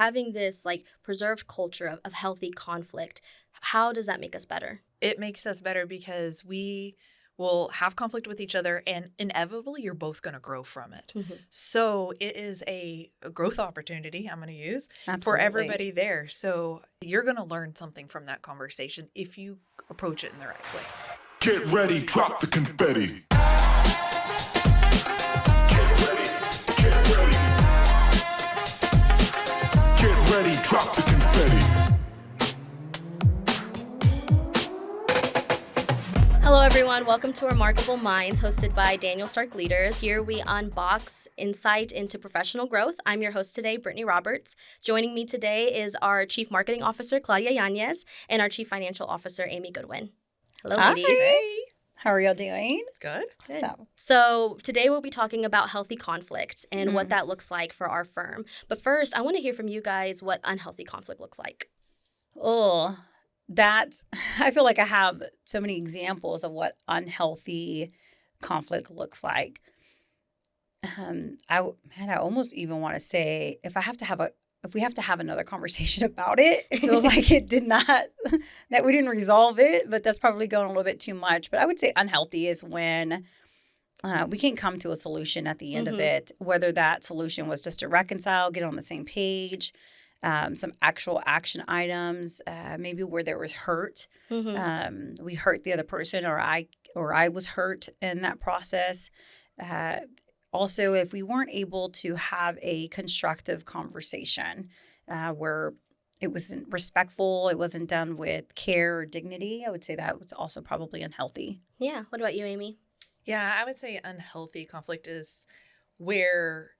having this like preserved culture of healthy conflict, how does that make us better? It makes us better because we will have conflict with each other, and inevitably you're both going to grow from it. Mm-hmm. So it is a growth opportunity I'm going to use Absolutely. for everybody there. So you're going to learn something from that conversation if you approach it in the right way. Get ready, drop the confetti. Get ready, drop the confetti. Hello, everyone. Welcome to Remarkable Minds, hosted by Daniel Stark Leaders. Here we unbox insight into professional growth. I'm your host today, Brittany Roberts. Joining me today is our Chief Marketing Officer, Claudia Yanez, and our Chief Financial Officer, Amy Goodwin. Hello, Hi. ladies. Hey. How are y'all doing? Good. So today we'll be talking about healthy conflict and what that looks like for our firm. But first, I want to hear from you guys what unhealthy conflict looks like. Oh, I feel like I have so many examples of what unhealthy conflict looks like. I almost even want to say if we have to have another conversation about it, it feels like that we didn't resolve it, but that's probably going a little bit too much. But I would say unhealthy is when we can't come to a solution at the end of it, whether that solution was just to reconcile, get on the same page, some actual action items, maybe where there was hurt. We hurt the other person, or I was hurt in that process. Also, if we weren't able to have a constructive conversation where it wasn't respectful, it wasn't done with care or dignity, I would say that was also probably unhealthy. Yeah. What about you, Amy? Yeah, I would say unhealthy conflict is where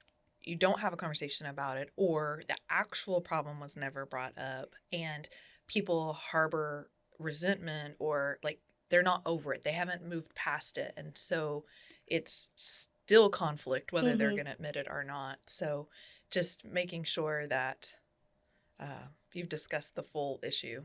you don't have a conversation about it, or the actual problem was never brought up and people harbor resentment, or like they're not over it. They haven't moved past it. And so it's still conflict, whether they're going to admit it or not. So just making sure that you've discussed the full issue.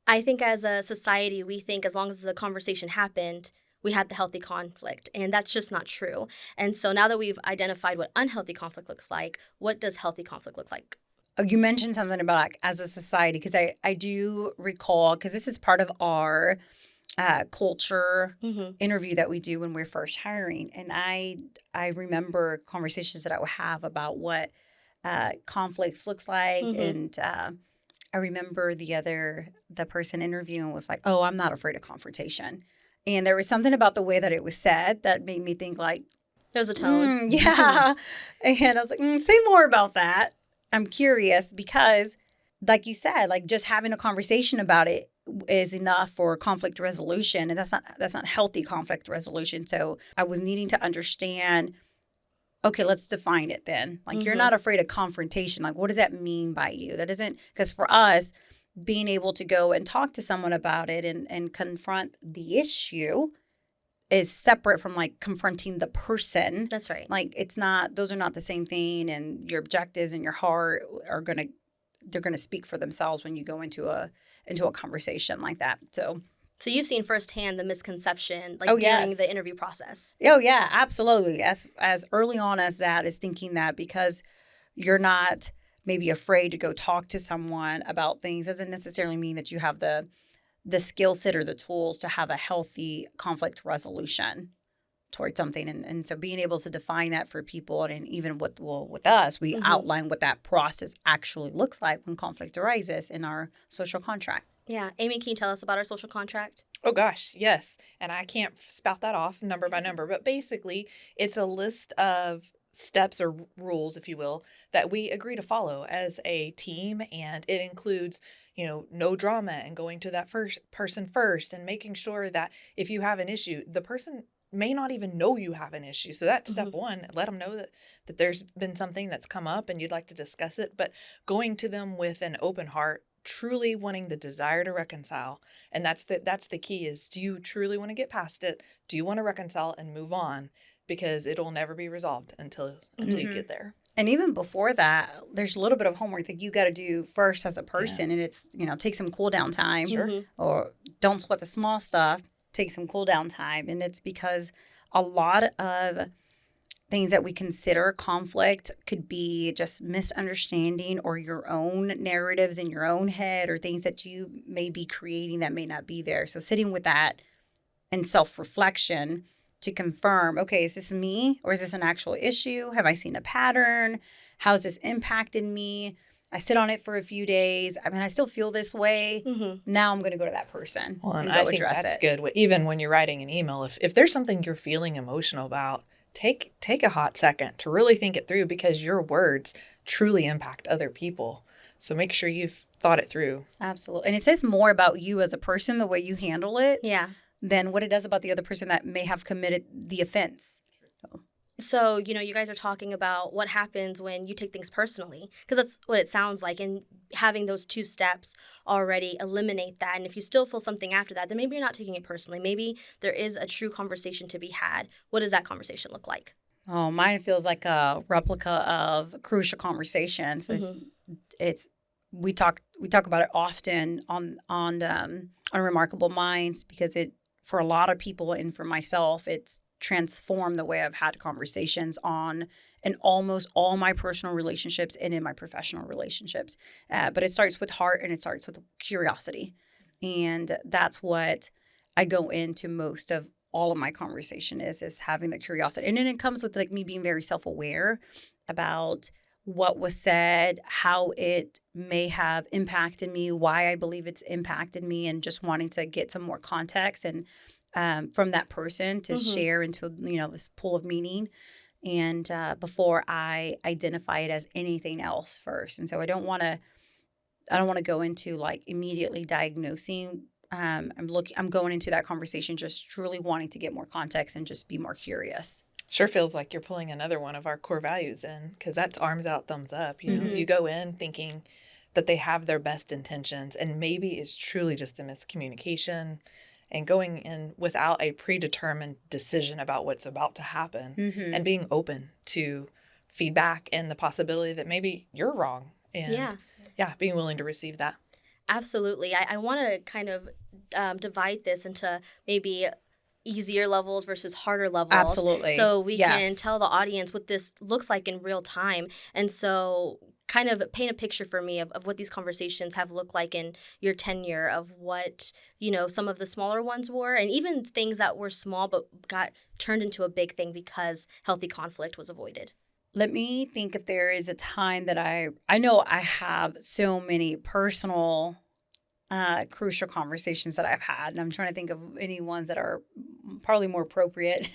I think as a society, we think as long as the conversation happened, we had the healthy conflict, and that's just not true. And so now that we've identified what unhealthy conflict looks like, what does healthy conflict look like? You mentioned something about like, as a society, because I do recall, because this is part of our culture interview that we do when we're first hiring. And I remember conversations that I would have about what conflicts looks like. And I remember the person interviewing was like, oh, I'm not afraid of confrontation. And there was something about the way that it was said that made me think like, There's a tone. Yeah. And I was like, say more about that. I'm curious because like you said, like just having a conversation about it is enough for conflict resolution. And that's not healthy conflict resolution. So I was needing to understand, okay, let's define it then. Like you're not afraid of confrontation. Like what does that mean by you? That isn't, because for us, being able to go and talk to someone about it and confront the issue is separate from like confronting the person. That's right. Like those are not the same thing. And your objectives and your heart they're going to speak for themselves when you go into a conversation like that. So you've seen firsthand the misconception during the interview process. Oh, yeah, absolutely. As early on as that is thinking that because you're not maybe afraid to go talk to someone about things doesn't necessarily mean that you have the skill set or the tools to have a healthy conflict resolution towards something. And so being able to define that for people and even with us, we outline what that process actually looks like when conflict arises in our social contract. Yeah. Amy, can you tell us about our social contract? Oh, gosh, yes. And I can't spout that off number by number, but basically it's a list of steps or rules, if you will, that we agree to follow as a team. And it includes, no drama and going to that first person first and making sure that if you have an issue, the person may not even know you have an issue. So that's step one. Let them know that there's been something that's come up and you'd like to discuss it, but going to them with an open heart, truly wanting the desire to reconcile. And that's the key is, do you truly want to get past it? Do you want to reconcile and move on? Because it'll never be resolved until you get there. And even before that, there's a little bit of homework that you got to do first as a person. And it's, take some cool down time. Sure. Or don't sweat the small stuff. Take some cool down time. And it's because a lot of things that we consider conflict could be just misunderstanding or your own narratives in your own head or things that you may be creating that may not be there. So sitting with that and self-reflection to confirm, okay, is this me or is this an actual issue? Have I seen a pattern? How's this impacted me? I sit on it for a few days. I mean, I still feel this way. Now I'm going to go to that person And go I think address that's it. good. Even when you're writing an email, if there's something you're feeling emotional about, take a hot second to really think it through, because your words truly impact other people. So make sure you've thought it through. Absolutely. And it says more about you as a person, the way you handle it, Yeah. than what it does about the other person that may have committed the offense. So, you guys are talking about what happens when you take things personally, because that's what it sounds like. And having those 2 steps already eliminate that. And if you still feel something after that, then maybe you're not taking it personally. Maybe there is a true conversation to be had. What does that conversation look like? Oh, mine feels like a replica of crucial conversations. We talk about it often on Remarkable Minds, because it, for a lot of people and for myself, it's transformed the way I've had conversations on in almost all my personal relationships and in my professional relationships. But it starts with heart and it starts with curiosity. And that's what I go into most of all of my conversation is having the curiosity. And then it comes with like me being very self-aware about what was said, how it may have impacted me, why I believe it's impacted me, and just wanting to get some more context and from that person to share into, this pool of meaning. And before I identify it as anything else first. And so I don't want to go into like immediately diagnosing. I'm going into that conversation just truly wanting to get more context and just be more curious. Sure feels like you're pulling another one of our core values in, because that's arms out, thumbs up. You go in thinking that they have their best intentions, and maybe it's truly just a miscommunication, and going in without a predetermined decision about what's about to happen, and being open to feedback and the possibility that maybe you're wrong. And being willing to receive that. Absolutely. I want to kind of divide this into maybe easier levels versus harder levels. Absolutely. So we can tell the audience what this looks like in real time. And so kind of paint a picture for me of what these conversations have looked like in your tenure, of what, some of the smaller ones were, and even things that were small but got turned into a big thing because healthy conflict was avoided. Let me think if there is a time that I know I have so many personal crucial conversations that I've had, and I'm trying to think of any ones that are probably more appropriate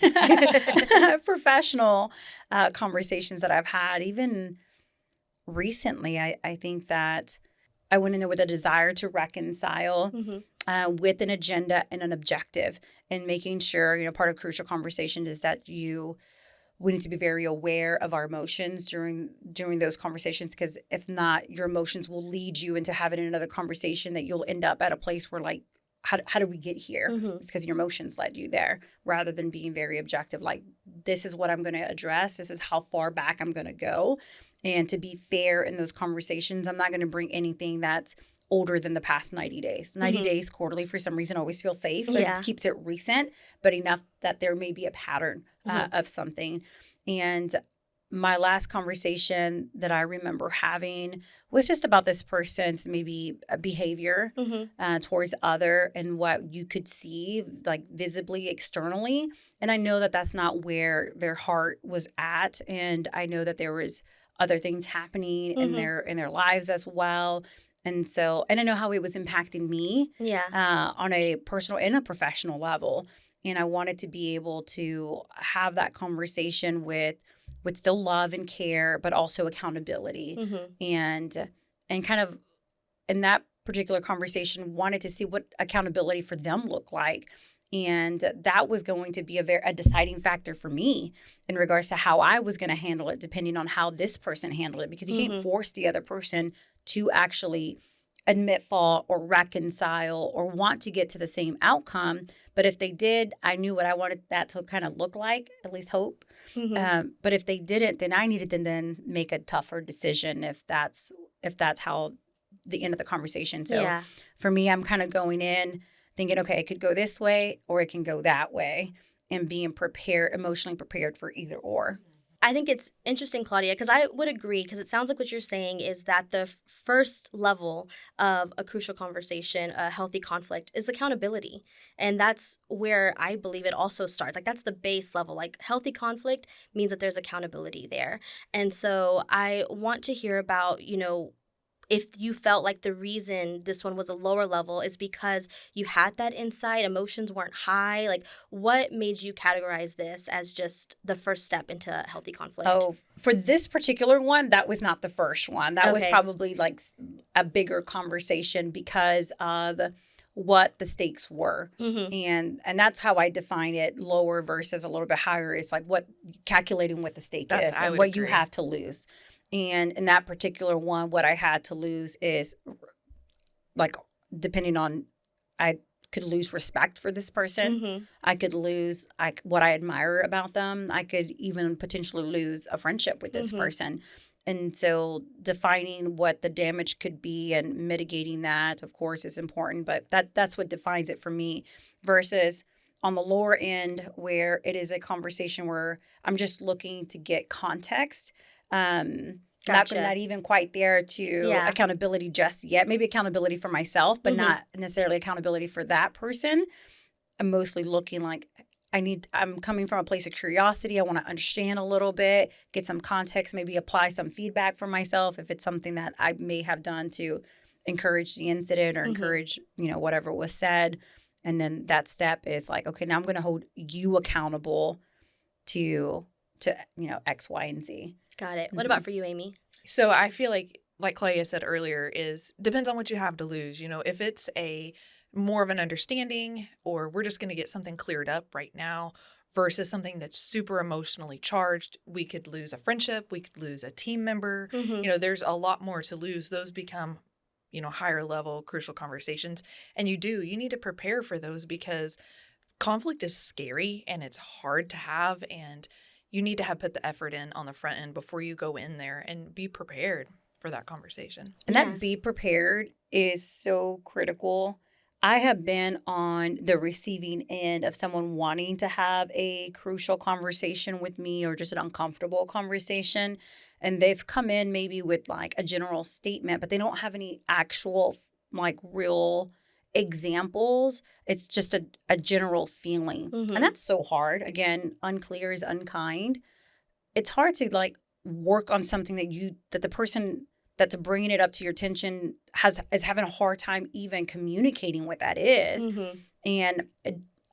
professional conversations that I've had. Even recently, I think that I went in there with a desire to reconcile with an agenda and an objective, and making sure, part of crucial conversation is that we need to be very aware of our emotions during those conversations, because if not, your emotions will lead you into having another conversation that you'll end up at a place where like, how did we get here? It's because your emotions led you there, rather than being very objective. Like, this is what I'm going to address. This is how far back I'm going to go. And to be fair in those conversations, I'm not going to bring anything that's older than the past 90 days. 90 days quarterly, for some reason, always feels safe. It keeps it recent, but enough that there may be a pattern of something. And my last conversation that I remember having was just about this person's maybe behavior towards other, and what you could see like visibly externally. And I know that that's not where their heart was at. And I know that there was other things happening in their lives as well. And so, and I know how it was impacting me on a personal and a professional level. And I wanted to be able to have that conversation with still love and care, but also accountability. And kind of in that particular conversation, wanted to see what accountability for them looked like. And that was going to be a deciding factor for me in regards to how I was going to handle it, depending on how this person handled it, because you can't force the other person to actually admit fault or reconcile or want to get to the same outcome. But if they did, I knew what I wanted that to kind of look like, at least hope. But if they didn't, then I needed to then make a tougher decision if that's how the end of the conversation. So for me, I'm kind of going in thinking, okay, it could go this way or it can go that way, and being prepared, emotionally prepared for either or. I think it's interesting, Claudia, because I would agree, because it sounds like what you're saying is that the first level of a crucial conversation, a healthy conflict, is accountability. And that's where I believe it also starts. Like, that's the base level. Like, healthy conflict means that there's accountability there. And so I want to hear about, if you felt like the reason this one was a lower level is because you had that insight, emotions weren't high. Like, what made you categorize this as just the first step into healthy conflict? Oh, for this particular one, that was not the first one. That was Okay. probably like a bigger conversation because of what the stakes were. Mm-hmm. And that's how I define it. Lower versus a little bit higher. It's like calculating what the stake is I and would what you agree. have to lose. And in that particular one, what I had to lose is like, depending on, I could lose respect for this person. Mm-hmm. I could lose what I admire about them. I could even potentially lose a friendship with this Mm-hmm. person. And so defining what the damage could be and mitigating that, of course, is important. But that's what defines it for me versus on the lower end where it is a conversation where I'm just looking to get context. Gotcha. Not even quite there to Yeah. accountability just yet. Maybe accountability for myself, but Mhm. not necessarily accountability for that person. I'm mostly looking like I'm coming from a place of curiosity. I want to understand a little bit, get some context, maybe apply some feedback for myself if it's something that I may have done to encourage the incident or Mhm. encourage, whatever was said. And then that step is like, okay, now I'm going to hold you accountable to X, Y, and Z. Got it. What Mhm. about for you, Amy? So I feel like Claudia said earlier, is depends on what you have to lose. If it's a more of an understanding, or we're just going to get something cleared up right now versus something that's super emotionally charged, we could lose a friendship, we could lose a team member. Mm-hmm. There's a lot more to lose. Those become, higher level crucial conversations. And you need to prepare for those because conflict is scary and it's hard to have, and you need to have put the effort in on the front end before you go in there and be prepared for that conversation. And Yeah. that be prepared is so critical. I have been on the receiving end of someone wanting to have a crucial conversation with me or just an uncomfortable conversation. And they've come in maybe with like a general statement, but they don't have any actual like real examples. It's just a general feeling. Mhm. And that's so hard. Again, unclear is unkind. It's hard to like work on something that the person that's bringing it up to your attention is having a hard time even communicating what that is. Mm-hmm. And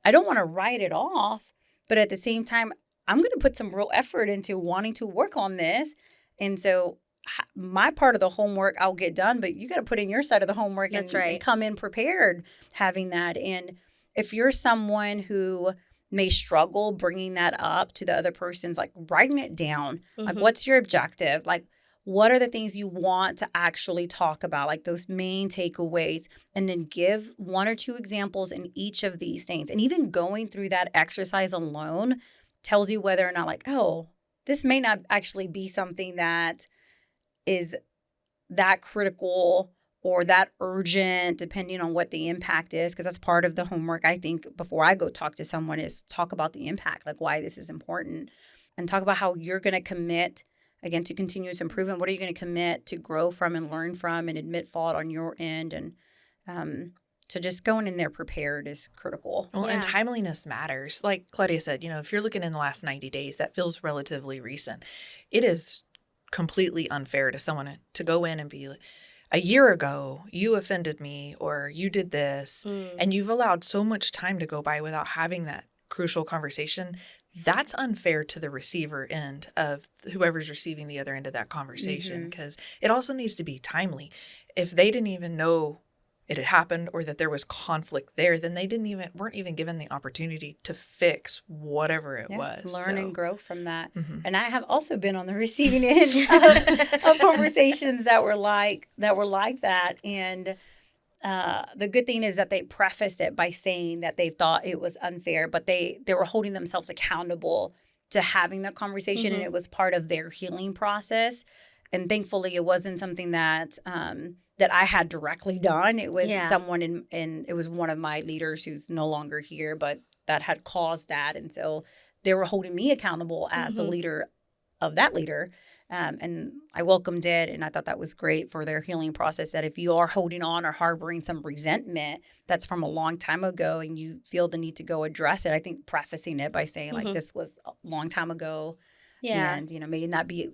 I don't want to write it off, but at the same time, I'm going to put some real effort into wanting to work on this. And so my part of the homework I'll get done, but you got to put in your side of the homework. That's and right. come in prepared having that. And if you're someone who may struggle bringing that up to the other person's, like writing it down, like Mhm. what's your objective? Like, what are the things you want to actually talk about, like those main takeaways, and then give one or two examples in each of these things. And even going through that exercise alone tells you whether or not like, oh, this may not actually be something that is that critical or that urgent, depending on what the impact is, because that's part of the homework, I think, before I go talk to someone is talk about the impact, like why this is important, and talk about how you're going to commit, again, to continuous improvement. What are you going to commit to grow from and learn from and admit fault on your end? And so just going in there prepared is critical. Well, Yeah. and timeliness matters. Like Claudia said, if you're looking in the last 90 days, that feels relatively recent. It is completely unfair to someone to go in and be like, a year ago, you offended me or you did this, and you've allowed so much time to go by without having that crucial conversation. That's unfair to the receiver end of whoever's receiving the other end of that conversation, because it also needs to be timely. If they didn't even know it had happened or that there was conflict there, then they weren't even given the opportunity to fix whatever it was. Learn and grow from that. Mhm. And I have also been on the receiving end of conversations that were like that. And the good thing is that they prefaced it by saying that they thought it was unfair, but they were holding themselves accountable to having that conversation, and it was part of their healing process. And thankfully, it wasn't something that that I had directly done. It was someone in it was one of my leaders who's no longer here, but that had caused that. And so they were holding me accountable as a leader of that leader. And I welcomed it, and I thought that was great for their healing process, that if you are holding on or harboring some resentment that's from a long time ago and you feel the need to go address it, I think prefacing it by saying like, this was a long time ago, and, may not be,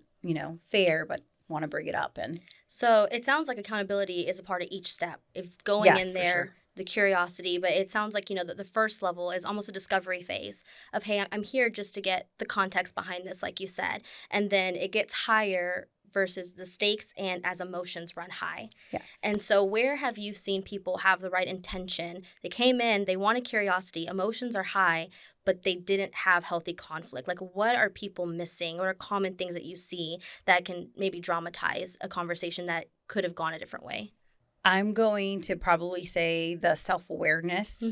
fair, but want to bring it up. And so it sounds like accountability is a part of each step. If going in there, sure. the curiosity, but it sounds like, the first level is almost a discovery phase of, hey, I'm here just to get the context behind this, like you said. And then it gets higher versus the stakes and as emotions run high. Yes. And so where have you seen people have the right intention? They came in, they wanted curiosity, emotions are high, but they didn't have healthy conflict. Like, what are people missing? What are common things that you see that can maybe dramatize a conversation that could have gone a different way? I'm going to probably say the self-awareness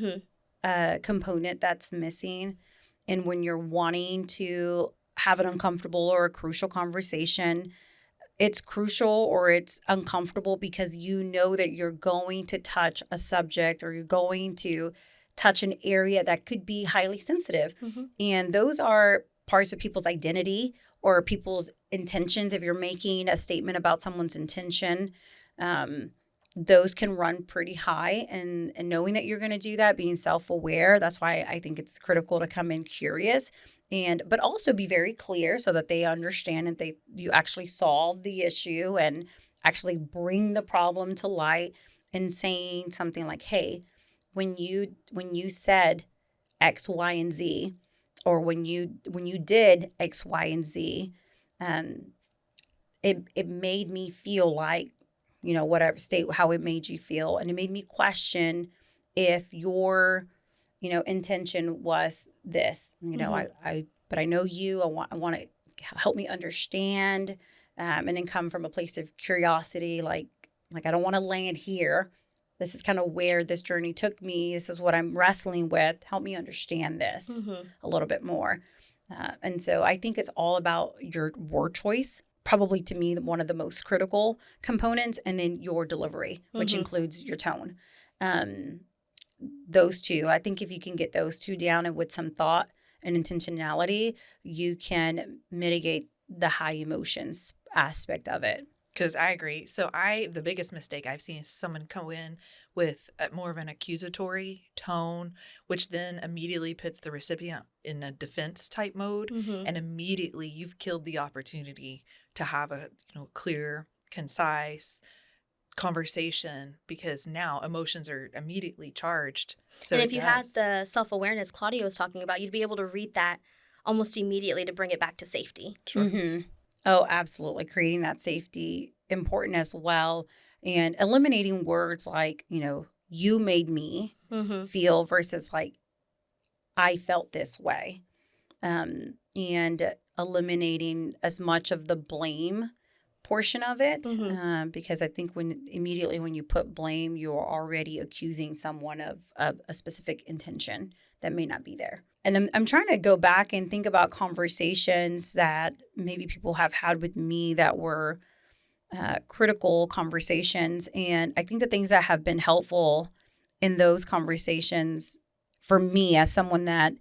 component that's missing. And when you're wanting to have an uncomfortable or a crucial conversation, it's crucial or it's uncomfortable because you know that you're going to touch a subject or you're going to touch an area that could be highly sensitive. And those are parts of people's identity or people's intentions. If you're making a statement about someone's intention, those can run pretty high, and knowing that you're going to do that, being self-aware, that's why I think it's critical to come in curious, but also be very clear so that they understand and you actually solve the issue and actually bring the problem to light, and saying something like, hey, when you said X, Y, and Z, or when you did X, Y, and Z, it made me feel like, whatever state, how it made you feel. And it made me question if your, intention was this, but I know you, I want to help me understand, and then come from a place of curiosity. Like I don't want to land here. This is kind of where this journey took me. This is what I'm wrestling with. Help me understand this a little bit more. And so I think it's all about your word choice. Probably to me, one of the most critical components, and then your delivery, which includes your tone. Those two, I think if you can get those two down and with some thought and intentionality, you can mitigate the high emotions aspect of it. Because I agree. So the biggest mistake I've seen is someone come in with more of an accusatory tone, which then immediately puts the recipient in a defense type mode. And immediately you've killed the opportunity to have a clear, concise conversation, because now emotions are immediately charged. So and if you had the self-awareness Claudia was talking about, you'd be able to read that almost immediately to bring it back to safety. Sure. Oh, absolutely. Creating that safety, important as well. And eliminating words like, you made me feel versus like, I felt this way. And eliminating as much of the blame portion of it. Because I think when you put blame, you're already accusing someone of a specific intention that may not be there. And I'm trying to go back and think about conversations that maybe people have had with me that were critical conversations. And I think the things that have been helpful in those conversations for me as someone that,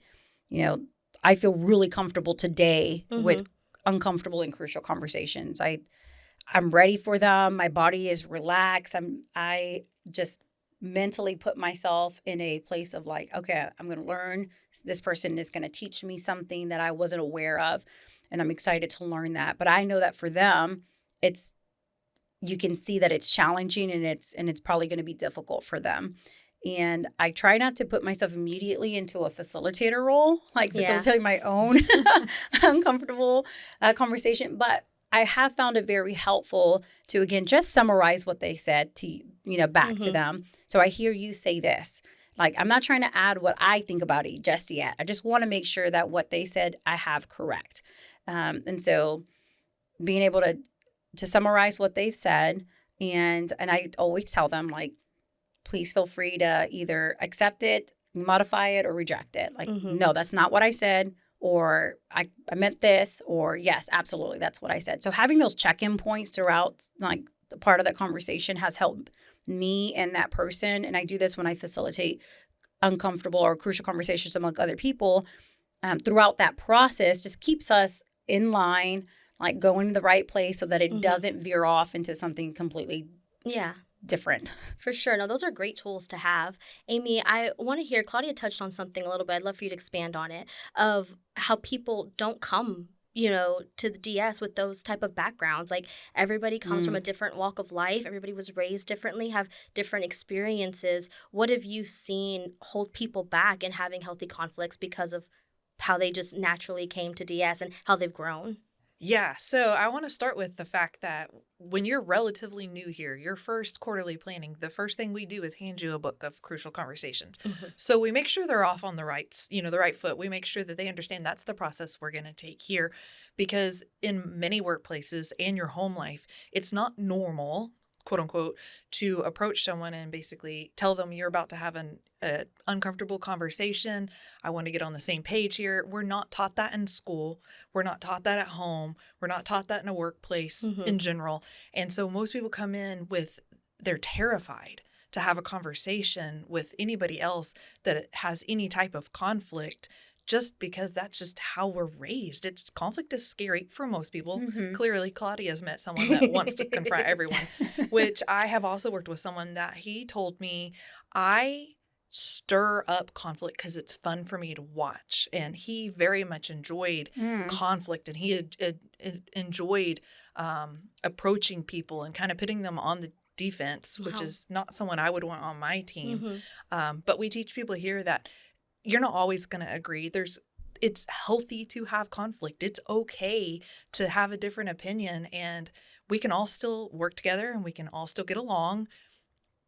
I feel really comfortable today with uncomfortable and crucial conversations. I'm ready for them. My body is relaxed. I just mentally put myself in a place of like, okay, I'm going to learn. This person is going to teach me something that I wasn't aware of, and I'm excited to learn that. But I know that for them, you can see that it's challenging and it's probably going to be difficult for them. And I try not to put myself immediately into a facilitator role, like facilitating my own uncomfortable conversation. But I have found it very helpful to, again, just summarize what they said to, back to them. So I hear you say this. Like, I'm not trying to add what I think about it just yet. I just want to make sure that what they said, I have correct. And so being able to summarize what they've said, and I always tell them, like, please feel free to either accept it, modify it, or reject it. Like, no, that's not what I said. Or I meant this, or yes, absolutely, that's what I said. So having those check-in points throughout, like, the part of that conversation has helped me and that person. And I do this when I facilitate uncomfortable or crucial conversations among other people. Throughout that process, just keeps us in line, like going to the right place so that it Mhm. doesn't veer off into something completely Yeah. different. For sure. No, those are great tools to have. Amy, I want to hear, Claudia touched on something a little bit. I'd love for you to expand on it, of how people don't come, to the DS with those type of backgrounds. Like everybody comes from a different walk of life. Everybody was raised differently, have different experiences. What have you seen hold people back in having healthy conflicts because of how they just naturally came to DS and how they've grown? Yeah, so I want to start with the fact that when you're relatively new here, your first quarterly planning, the first thing we do is hand you a book of crucial conversations. Mhm. So we make sure they're off on the the right foot. We make sure that they understand that's the process we're going to take here, because in many workplaces and your home life, it's not normal, quote unquote, to approach someone and basically tell them you're about to have an uncomfortable conversation. I want to get on the same page here. We're not taught that in school. We're not taught that at home. We're not taught that in a workplace in general. And so most people come in they're terrified to have a conversation with anybody else that has any type of conflict, just because that's just how we're raised. Conflict is scary for most people. Clearly, Claudia's met someone that wants to confront everyone, which I have also worked with someone that he told me, I stir up conflict because it's fun for me to watch. And he very much enjoyed conflict, and he had enjoyed approaching people and kind of putting them on the defense, which is not someone I would want on my team. But we teach people here that you're not always going to agree. It's healthy to have conflict. It's okay to have a different opinion, and we can all still work together and we can all still get along.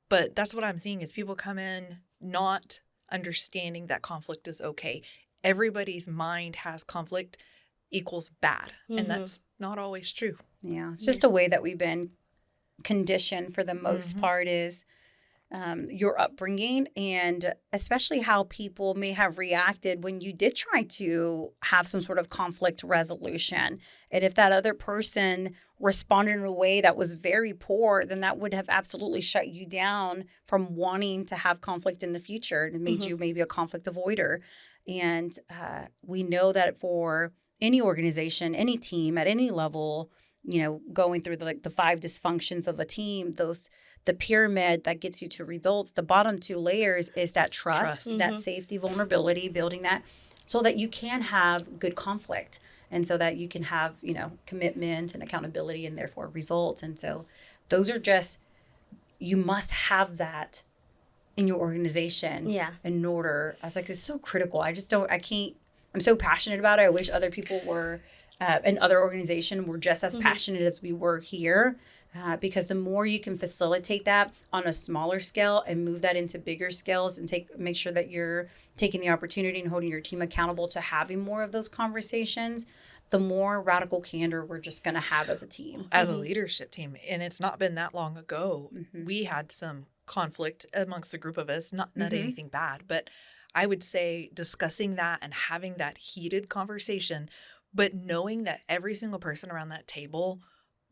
But that's what I'm seeing is people come in not understanding that conflict is okay. Everybody's mind has conflict equals bad, and that's not always true. Yeah, it's just a way that we've been conditioned for the most part is your upbringing, and especially how people may have reacted when you did try to have some sort of conflict resolution. And if that other person responded in a way that was very poor, then that would have absolutely shut you down from wanting to have conflict in the future and made you maybe a conflict avoider. And we know that for any organization, any team at any level, going through the 5 dysfunctions of a team, the pyramid that gets you to results, the bottom 2 layers is that trust. That safety, vulnerability, building that so that you can have good conflict, and so that you can have, commitment and accountability and therefore results. And so those are you must have that in your organization in order. I was like, it's so critical. I'm so passionate about it. I wish other people were in other organizations were just as passionate as we were here. Because the more you can facilitate that on a smaller scale and move that into bigger scales and make sure that you're taking the opportunity and holding your team accountable to having more of those conversations, the more radical candor we're just going to have as a team. As a leadership team. And it's not been that long ago. We had some conflict amongst the group of us, not anything bad, but I would say discussing that and having that heated conversation, but knowing that every single person around that table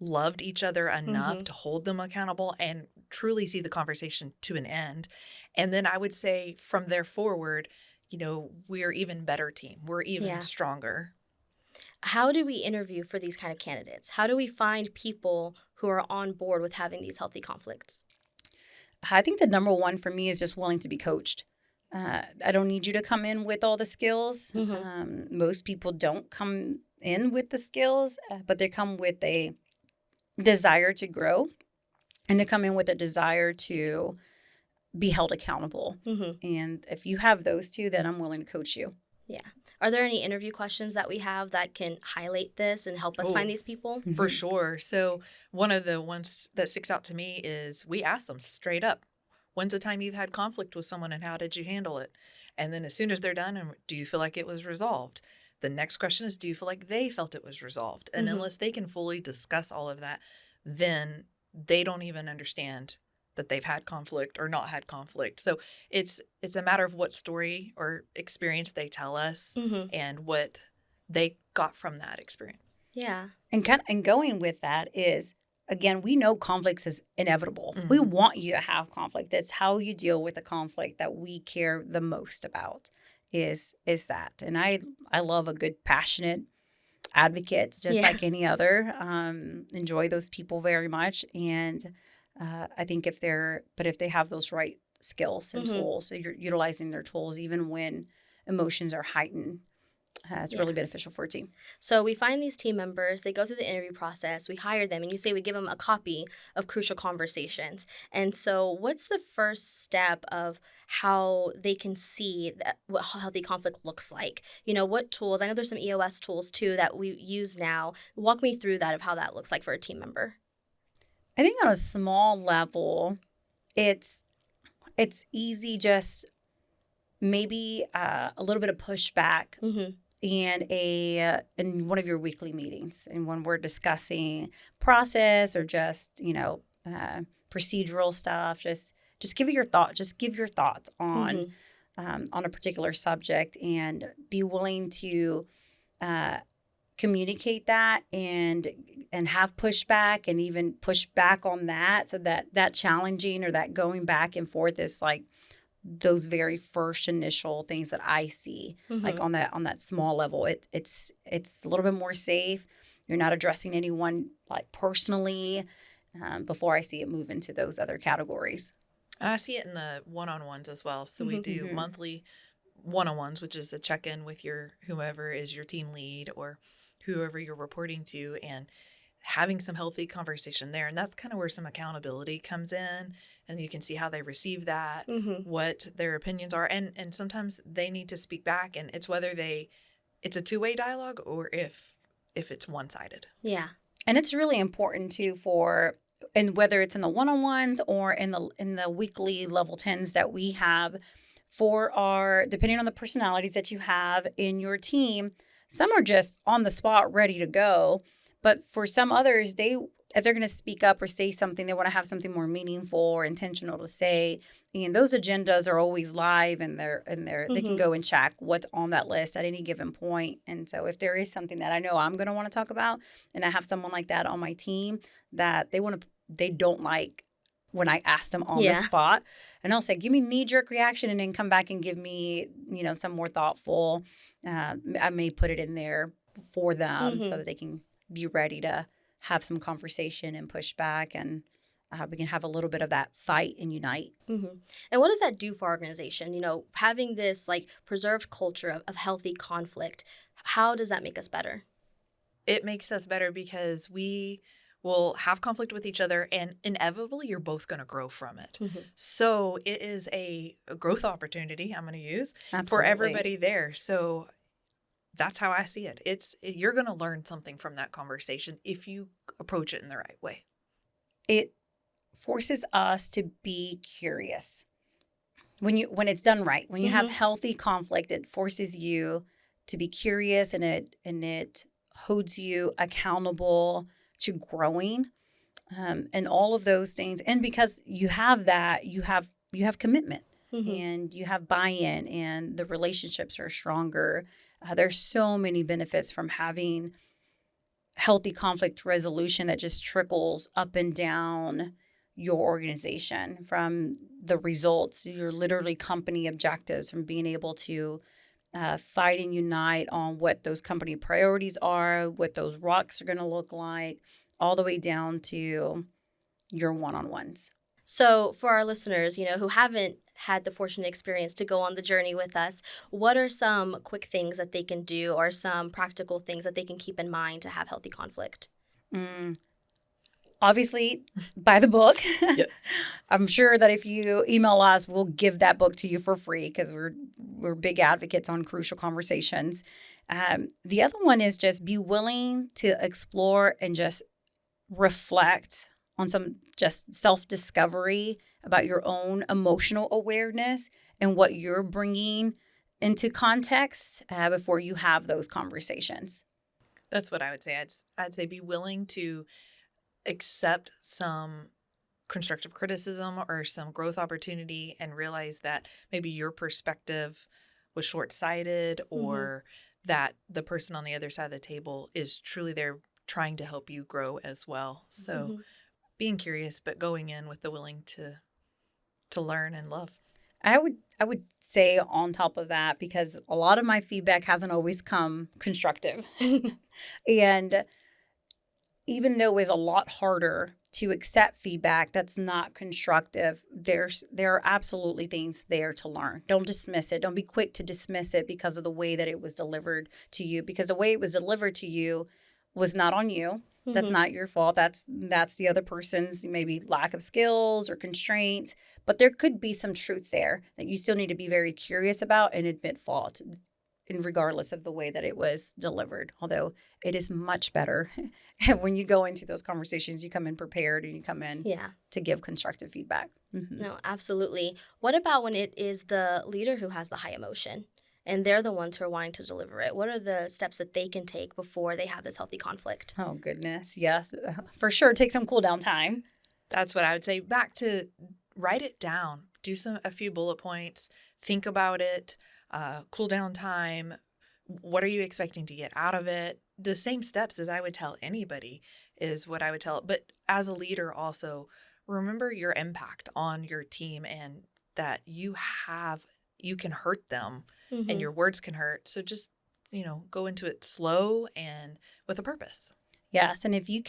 loved each other enough to hold them accountable and truly see the conversation to an end. And then I would say from there forward, we're even better team. We're even stronger. How do we interview for these kind of candidates? How do we find people who are on board with having these healthy conflicts? I think the number one for me is just willing to be coached. I don't need you to come in with all the skills. Most people don't come in with the skills, but they come with a desire to grow, and they come in with a desire to be held accountable. And if you have those 2, then I'm willing to coach you. Yeah. Are there any interview questions that we have that can highlight this and help us find these people? For sure. So one of the ones that sticks out to me is we ask them straight up, when's the time you've had conflict with someone and how did you handle it? And then as soon as they're done, and do you feel like it was resolved? The next question is, do you feel like they felt it was resolved? And unless they can fully discuss all of that, then they don't even understand that they've had conflict or not had conflict. So it's a matter of what story or experience they tell us and what they got from that experience. Yeah. And going with that is, again, we know conflicts is inevitable. We want you to have conflict. It's how you deal with the conflict that we care the most about is that. And I love a good passionate advocate, just Yeah. like any other. Enjoy those people very much. And I think if they have those right skills and tools, so you're utilizing their tools even when emotions are heightened, it's Yeah. really beneficial for a team. So we find these team members, they go through the interview process, we hire them, and you say we give them a copy of Crucial Conversations. And so what's the first step of how they can see what healthy conflict looks like? What tools? I know there's some EOS tools too that we use now. Walk me through that of how that looks like for a team member. I think on a small level, it's easy, just maybe a little bit of pushback Mm-hmm. and in one of your weekly meetings, and when we're discussing process or just procedural stuff, just give it your thought. Just give your thoughts on a particular subject, and be willing to communicate that and have pushback, and even push back on that, so that challenging or that going back and forth is like those very first initial things that I see, like on that small level. It's a little bit more safe. You're not addressing anyone like personally before I see it move into those other categories. And I see it in the one-on-ones as well. So we do monthly one-on-ones, which is a check-in with your whomever is your team lead or whoever you're reporting to, and having some healthy conversation there. And that's kind of where some accountability comes in, and you can see how they receive that, what their opinions are. And sometimes they need to speak back, and it's whether it's a two-way dialogue or if it's one-sided. Yeah. And it's really important too and whether it's in the one-on-ones or in the weekly level 10s that we have for depending on the personalities that you have in your team, some are just on the spot ready to go. But for some others, if they're going to speak up or say something, they want to have something more meaningful or intentional to say. And those agendas are always live, and they can go and check what's on that list at any given point. And so if there is something that I know I'm going to want to talk about, and I have someone like that on my team that they don't like when I asked them on the spot, and I'll say, give me knee-jerk reaction, and then come back and give me, some more thoughtful. I may put it in there for them so that they can be ready to have some conversation and push back, and we can have a little bit of that fight and unite. And what does that do for our organization? Having this like preserved culture of healthy conflict, how does that make us better? It makes us better because we will have conflict with each other, and inevitably you're both going to grow from it. So it is a growth opportunity I'm going to use for everybody there. So that's how I see it. You're going to learn something from that conversation if you approach it in the right way. It forces us to be curious. When it's done right, when you have healthy conflict, it forces you to be curious, and it holds you accountable to growing, and all of those things. And because you have that, you have commitment, and you have buy-in, and the relationships are stronger. There's so many benefits from having healthy conflict resolution that just trickles up and down your organization, from the results, your literally company objectives, from being able to fight and unite on what those company priorities are, what those rocks are going to look like, all the way down to your one-on-ones. So for our listeners, who haven't had the fortunate experience to go on the journey with us, what are some quick things that they can do, or some practical things that they can keep in mind to have healthy conflict? Obviously, buy the book. Yes. I'm sure that if you email us, we'll give that book to you for free, because we're big advocates on Crucial Conversations. The other one is just be willing to explore and just reflect on some just self-discovery about your own emotional awareness and what you're bringing into context before you have those conversations. That's what I would say. I'd say be willing to accept some constructive criticism or some growth opportunity, and realize that maybe your perspective was short-sighted, or that the person on the other side of the table is truly there trying to help you grow as well. So being curious, but going in with the willing to learn and love. I would say on top of that, because a lot of my feedback hasn't always come constructive. And even though it's a lot harder to accept feedback that's not constructive, there are absolutely things there to learn. Don't dismiss it. Don't be quick to dismiss it because of the way that it was delivered to you, because the way it was delivered to you was not on you. That's not your fault. That's the other person's maybe lack of skills or constraints. But there could be some truth there that you still need to be very curious about and admit fault, in regardless of the way that it was delivered. Although it is much better when you go into those conversations, you come in prepared and you come in to give constructive feedback. No, absolutely. What about when it is the leader who has the high emotion and they're the ones who are wanting to deliver it? What are the steps that they can take before they have this healthy conflict? Oh, goodness. Yes, for sure. Take some cool down time. That's what I would say. Back to write it down. Do a few bullet points. Think about it. Cool down time. What are you expecting to get out of it? The same steps as I would tell anybody is what I would tell. But as a leader also, remember your impact on your team and that you can hurt them and your words can hurt. So just, go into it slow and with a purpose. Yes. And if you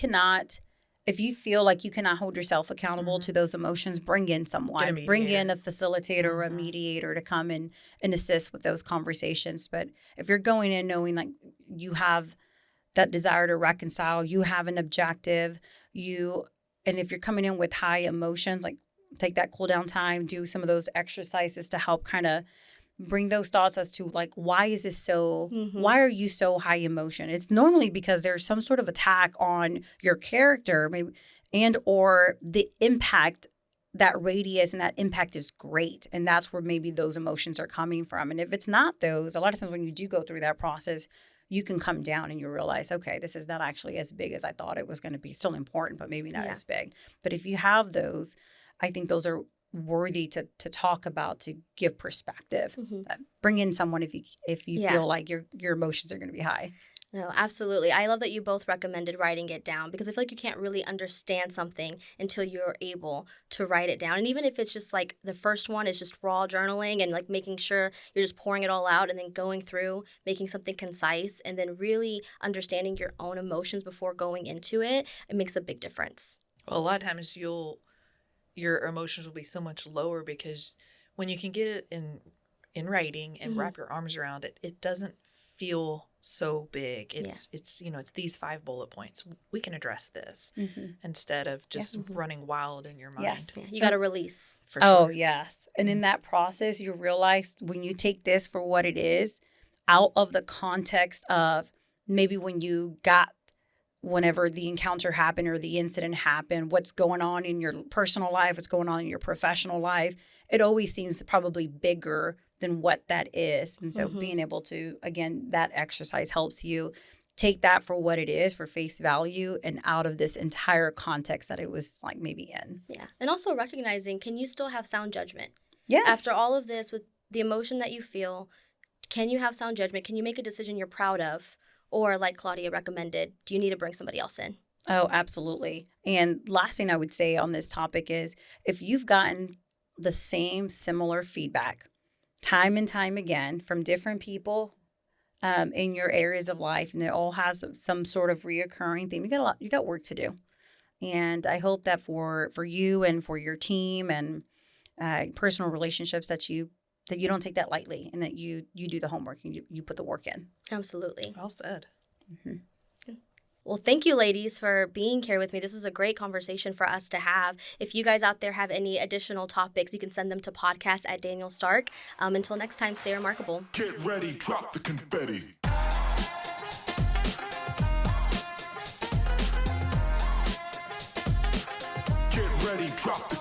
feel like you cannot hold yourself accountable to those emotions, bring in someone. Bring in a facilitator or a mediator to come and assist with those conversations. But if you're going in knowing like you have that desire to reconcile, you have an objective, and if you're coming in with high emotions, like take that cool down time, do some of those exercises to help kind of bring those thoughts as to like, why is this so, why are you so high emotion? It's normally because there's some sort of attack on your character, maybe, and or the impact, that radius and that impact is great. And that's where maybe those emotions are coming from. And if it's not those, a lot of times when you do go through that process, you can come down and you realize, okay, this is not actually as big as I thought it was going to be. Still important, but maybe not as big. But if you have those, I think those are worthy to talk about, to give perspective. Bring in someone if you feel like your emotions are going to be high. No, absolutely. I love that you both recommended writing it down, because I feel like you can't really understand something until you're able to write it down. And even if it's just like the first one is just raw journaling and like making sure you're just pouring it all out and then going through, making something concise, and then really understanding your own emotions before going into it, it makes a big difference. Well, a lot of times your emotions will be so much lower because when you can get it in writing and wrap your arms around it, it doesn't feel so big. It's these 5 bullet points. We can address this instead of just running wild in your mind. Yes. Yeah. You got to release. For sure. Oh, yes. And in that process, you realize when you take this for what it is, out of the context of maybe whenever the encounter happened or the incident happened, what's going on in your personal life, what's going on in your professional life, it always seems probably bigger than what that is. And so being able to, again, that exercise helps you take that for what it is, for face value, and out of this entire context that it was like maybe in. Yeah. And also recognizing, can you still have sound judgment? Yes. After all of this, with the emotion that you feel, can you have sound judgment? Can you make a decision you're proud of? Or like Claudia recommended, do you need to bring somebody else in? Oh, absolutely. And last thing I would say on this topic is if you've gotten the similar feedback time and time again from different people in your areas of life, and it all has some sort of reoccurring theme, you got work to do. And I hope that for you and for your team and personal relationships that you don't take that lightly, and that you do the homework and you put the work in. Absolutely. Well said. Well, thank you, ladies, for being here with me. This is a great conversation for us to have. If you guys out there have any additional topics, you can send them to podcast@DanielStark. Until next time, stay remarkable. Get ready, drop the confetti. Get ready, drop the